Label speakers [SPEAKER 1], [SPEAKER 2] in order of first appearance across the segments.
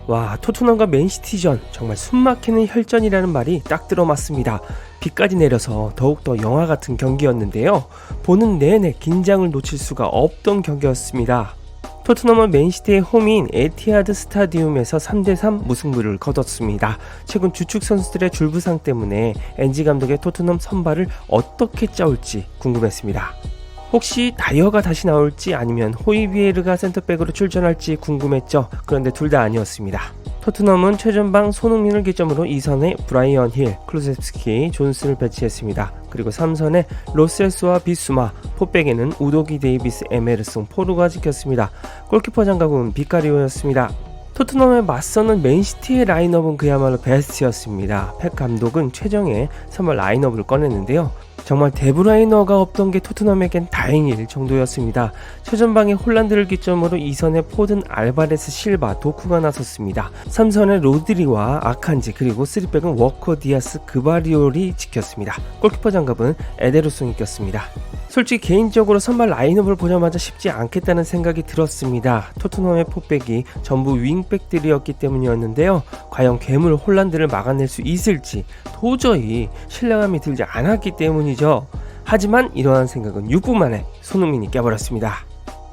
[SPEAKER 1] 와, 토트넘과 맨시티전 정말 숨막히는 혈전이라는 말이 딱 들어맞습니다. 비까지 내려서 더욱더 영화 같은 경기였는데요. 보는 내내 긴장을 놓칠 수가 없던 경기였습니다. 토트넘은 맨시티의 홈인 에티하드 스타디움에서 3대3 무승부를 거뒀습니다. 최근 주축 선수들의 줄부상 때문에 엔지 감독의 토트넘 선발을 어떻게 짜올지 궁금했습니다. 혹시 다이어가 다시 나올지 아니면 호이비에르가 센터백으로 출전할지 궁금했죠. 그런데 둘 다 아니었습니다. 토트넘은 최전방 손흥민을 기점으로 2선에 브라이언 힐, 클루셉스키, 존스를 배치했습니다. 그리고 3선에 로셀스와 비수마, 포백에는 우도기 데이비스, 에메르송, 포르가 지켰습니다. 골키퍼 장갑은 비카리오였습니다. 토트넘에 맞서는 맨시티의 라인업은 그야말로 베스트였습니다. 펩 감독은 최정예 선발 라인업을 꺼냈는데요. 정말 데브라이너가 없던 게 토트넘에겐 다행일 정도였습니다. 최전방에 홀란드를 기점으로 2선에 포든, 알바레스, 실바, 도쿠가 나섰습니다. 3선에 로드리와 아칸지, 그리고 3백은 워커, 디아스, 그바리올이 지켰습니다. 골키퍼 장갑은 에데르송이 꼈습니다. 솔직히 개인적으로 선발 라인업을 보자마자 쉽지 않겠다는 생각이 들었습니다. 토트넘의 포백이 전부 윙백들이었기 때문이었는데요. 과연 괴물 홀란드를 막아낼 수 있을지 도저히 신뢰감이 들지 않았기 때문이죠. 하지만 이러한 생각은 6분 만에 손흥민이 깨버렸습니다.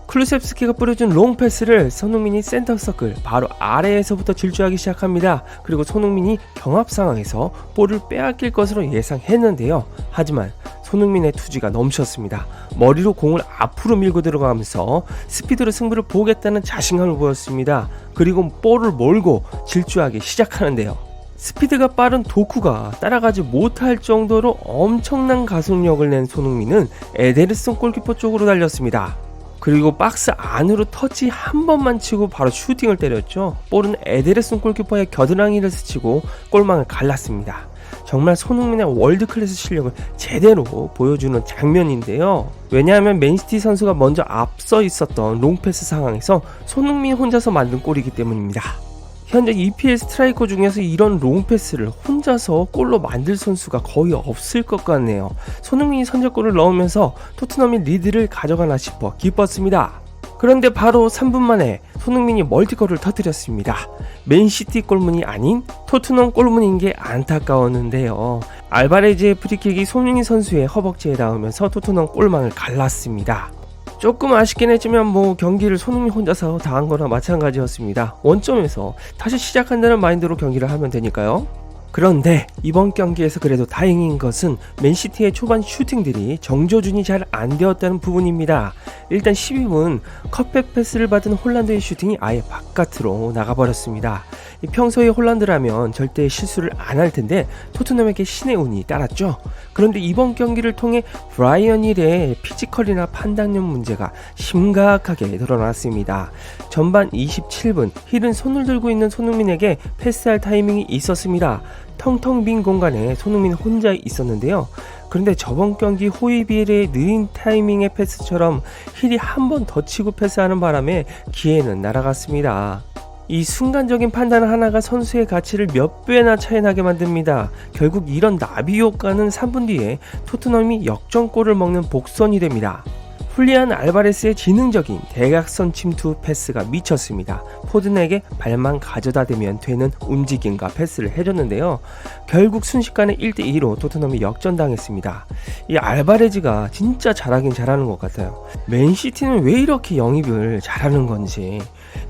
[SPEAKER 1] 클루셉스키가 뿌려준 롱 패스를 손흥민이 센터 서클 바로 아래에서부터 질주하기 시작합니다. 그리고 손흥민이 경합 상황에서 볼을 빼앗길 것으로 예상했는데요. 하지만 손흥민의 투지가 넘쳤습니다. 머리로 공을 앞으로 밀고 들어가면서 스피드로 승부를 보겠다는 자신감을 보였습니다. 그리고 볼을 몰고 질주하기 시작하는데요. 스피드가 빠른 도쿠가 따라가지 못할 정도로 엄청난 가속력을 낸 손흥민은 에데르송 골키퍼 쪽으로 달렸습니다. 그리고 박스 안으로 터치 한 번만 치고 바로 슈팅을 때렸죠. 볼은 에데르송 골키퍼의 겨드랑이를 스치고 골망을 갈랐습니다. 정말 손흥민의 월드클래스 실력을 제대로 보여주는 장면인데요. 왜냐하면 맨시티 선수가 먼저 앞서 있었던 롱패스 상황에서 손흥민 혼자서 만든 골이기 때문입니다. 현재 EPL 스트라이커 중에서 이런 롱패스를 혼자서 골로 만들 선수가 거의 없을 것 같네요. 손흥민이 선제골을 넣으면서 토트넘이 리드를 가져가나 싶어 기뻤습니다. 그런데 바로 3분 만에 손흥민이 멀티골을 터뜨렸습니다. 맨시티 골문이 아닌 토트넘 골문인 게 안타까웠는데요. 알바레즈의 프리킥이 손흥민 선수의 허벅지에 닿으면서 토트넘 골망을 갈랐습니다. 조금 아쉽긴 했지만 경기를 손흥민 혼자서 다 한 거나 마찬가지였습니다. 원점에서 다시 시작한다는 마인드로 경기를 하면 되니까요. 그런데 이번 경기에서 그래도 다행인 것은 맨시티의 초반 슈팅들이 정조준이 잘 안 되었다는 부분입니다. 일단 12분 컷백 패스를 받은 홀란드의 슈팅이 아예 바깥으로 나가버렸습니다. 평소에 홀란드라면 절대 실수를 안 할 텐데 토트넘에게 신의 운이 따랐죠. 그런데 이번 경기를 통해 브라이언 힐의 피지컬이나 판단력 문제가 심각하게 드러났습니다. 전반 27분 힐은 손을 들고 있는 손흥민에게 패스할 타이밍이 있었습니다. 텅텅 빈 공간에 손흥민 혼자 있었는데요. 그런데 저번 경기 호이비에르의 느린 타이밍의 패스처럼 힐이 한 번 더 치고 패스하는 바람에 기회는 날아갔습니다. 이 순간적인 판단 하나가 선수의 가치를 몇 배나 차이 나게 만듭니다. 결국 이런 나비 효과는 3분 뒤에 토트넘이 역전골을 먹는 복선이 됩니다. 훌리안 알바레스의 지능적인 대각선 침투 패스가 미쳤습니다. 포든에게 발만 가져다 대면 되는 움직임과 패스를 해줬는데요. 결국 순식간에 1대2로 토트넘이 역전당했습니다. 이 알바레즈가 진짜 잘하긴 잘하는 것 같아요. 맨시티는 왜 이렇게 영입을 잘하는 건지.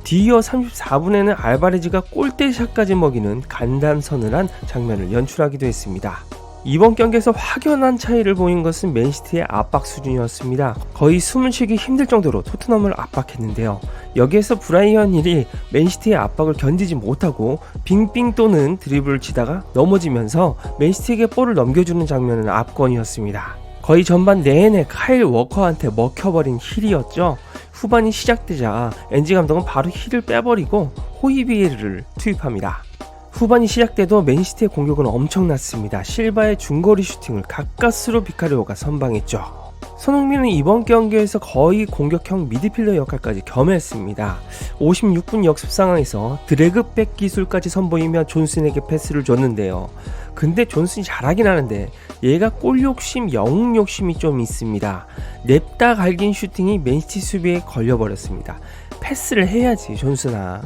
[SPEAKER 1] 뒤이어 34분에는 알바레즈가 골대샷까지 먹이는 간단서늘한 장면을 연출하기도 했습니다. 이번 경기에서 확연한 차이를 보인 것은 맨시티의 압박 수준이었습니다. 거의 숨을 쉬기 힘들 정도로 토트넘을 압박했는데요. 여기에서 브라이언 힐이 맨시티의 압박을 견디지 못하고 빙빙 도는 드리블을 치다가 넘어지면서 맨시티에게 볼을 넘겨주는 장면은 압권이었습니다. 거의 전반 내내 카일 워커한테 먹혀버린 힐이었죠. 후반이 시작되자 엔지 감독은 바로 힐을 빼버리고 호이비에르를 투입합니다. 후반이 시작돼도 맨시티의 공격은 엄청났습니다. 실바의 중거리 슈팅을 가까스로 비카리오가 선방했죠. 손흥민은 이번 경기에서 거의 공격형 미드필더 역할까지 겸했습니다. 56분 역습 상황에서 드래그백 기술까지 선보이며 존슨에게 패스를 줬는데요. 근데 존슨이 잘하긴 하는데 얘가 골 욕심, 영웅 욕심이 좀 있습니다. 냅다 갈긴 슈팅이 맨시티 수비에 걸려버렸습니다. 패스를 해야지 존슨아.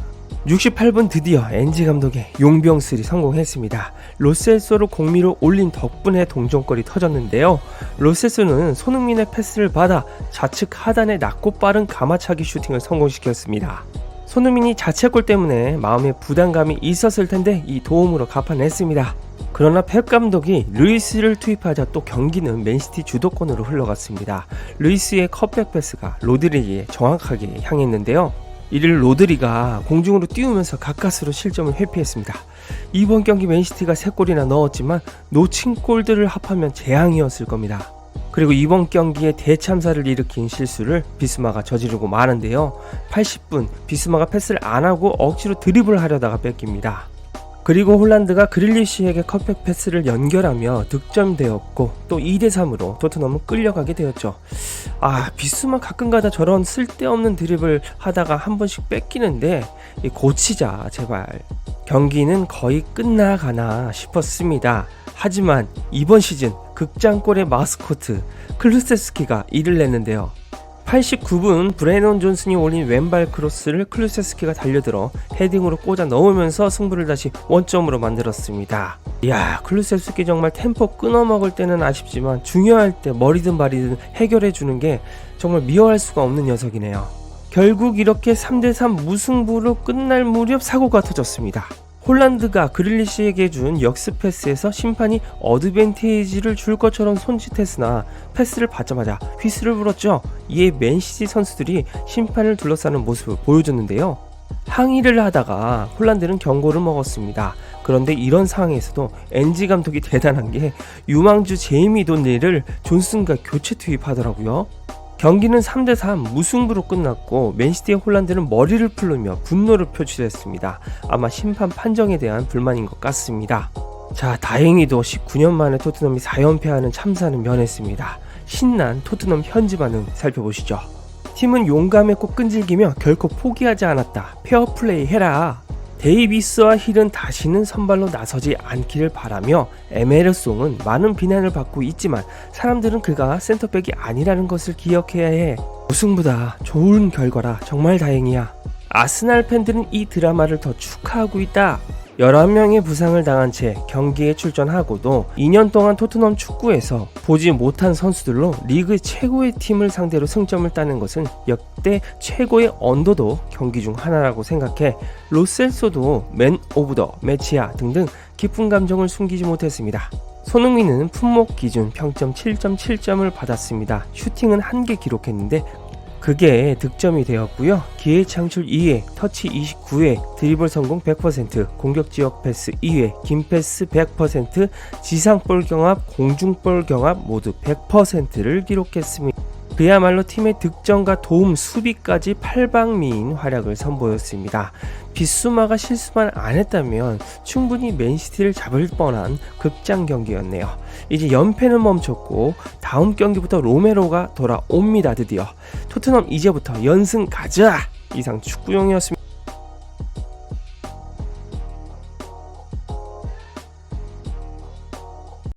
[SPEAKER 1] 68분 드디어 엔지 감독의 용병술이 성공했습니다. 로셀소를 공미로 올린 덕분에 동점골이 터졌는데요. 로셀소는 손흥민의 패스를 받아 좌측 하단에 낮고 빠른 가마차기 슈팅을 성공시켰습니다. 손흥민이 자책골 때문에 마음에 부담감이 있었을 텐데 이 도움으로 갚아냈습니다. 그러나 펩 감독이 루이스를 투입하자 또 경기는 맨시티 주도권으로 흘러갔습니다. 루이스의 컷백 패스가 로드리에게 정확하게 향했는데요. 이를 로드리가 공중으로 띄우면서 가까스로 실점을 회피했습니다. 이번 경기 맨시티가 3골이나 넣었지만 놓친 골들을 합하면 재앙이었을 겁니다. 그리고 이번 경기에 대참사를 일으킨 실수를 비스마가 저지르고 마는데요. 80분 비스마가 패스를 안하고 억지로 드리블을 하려다가 뺏깁니다. 그리고 홀란드가 그릴리시에게 컷백 패스를 연결하며 득점되었고 또 2대3으로 토트넘은 끌려가게 되었죠. 비스마 가끔가다 저런 쓸데없는 드립을 하다가 한 번씩 뺏기는데 고치자 제발. 경기는 거의 끝나가나 싶었습니다. 하지만 이번 시즌 극장골의 마스코트 클루세스키가 이를 냈는데요. 89분 브레넌 존슨이 올린 왼발 크로스를 클루세스키가 달려들어 헤딩으로 꽂아 넣으면서 승부를 다시 원점으로 만들었습니다. 이야, 클루세스키 정말 템포 끊어먹을 때는 아쉽지만 중요할 때 머리든 발이든 해결해주는 게 정말 미워할 수가 없는 녀석이네요. 결국 이렇게 3대3 무승부로 끝날 무렵 사고가 터졌습니다. 홀란드가 그릴리시에게 준 역습 패스에서 심판이 어드밴티지를 줄 것처럼 손짓했으나 패스를 받자마자 휘슬을 불었죠. 이에 맨시티 선수들이 심판을 둘러싸는 모습을 보여줬는데요. 항의를 하다가 홀란드는 경고를 먹었습니다. 그런데 이런 상황에서도 엔지 감독이 대단한 게 유망주 제이미 돈리를 존슨과 교체 투입하더라고요. 경기는 3대3 무승부로 끝났고 맨시티의 홀란드는 머리를 풀으며 분노를 표출했습니다. 아마 심판 판정에 대한 불만인 것 같습니다. 자, 다행히도 19년 만에 토트넘이 4연패하는 참사는 면했습니다. 신난 토트넘 현지 반응 살펴보시죠. 팀은 용감했고 끈질기며 결코 포기하지 않았다. 페어플레이 해라. 데이비스와 힐은 다시는 선발로 나서지 않기를 바라며 에메르송은 많은 비난을 받고 있지만 사람들은 그가 센터백이 아니라는 것을 기억해야 해. 우승보다 좋은 결과라 정말 다행이야. 아스날 팬들은 이 드라마를 더 축하하고 있다. 11명의 부상을 당한 채 경기에 출전하고도 2년 동안 토트넘 축구에서 보지 못한 선수들로 리그 최고의 팀을 상대로 승점을 따는 것은 역대 최고의 언더독 경기 중 하나라고 생각해 로셀소도 맨 오브 더 매치야 등등 깊은 감정을 숨기지 못했습니다. 손흥민은 품목 기준 평점 7.7점을 받았습니다. 슈팅은 1개 기록했는데 그게 득점이 되었고요. 기회 창출 2회, 터치 29회, 드리블 성공 100%, 공격 지역 패스 2회, 긴 패스 100%, 지상볼 경합, 공중볼 경합 모두 100%를 기록했습니다. 그야말로 팀의 득점과 도움, 수비까지 팔방미인 활약을 선보였습니다. 비수마가 실수만 안 했다면 충분히 맨시티를 잡을 뻔한 극장 경기였네요. 이제 연패는 멈췄고 다음 경기부터 로메로가 돌아옵니다. 드디어 토트넘 이제부터 연승 가자. 이상 축구용이었습니다.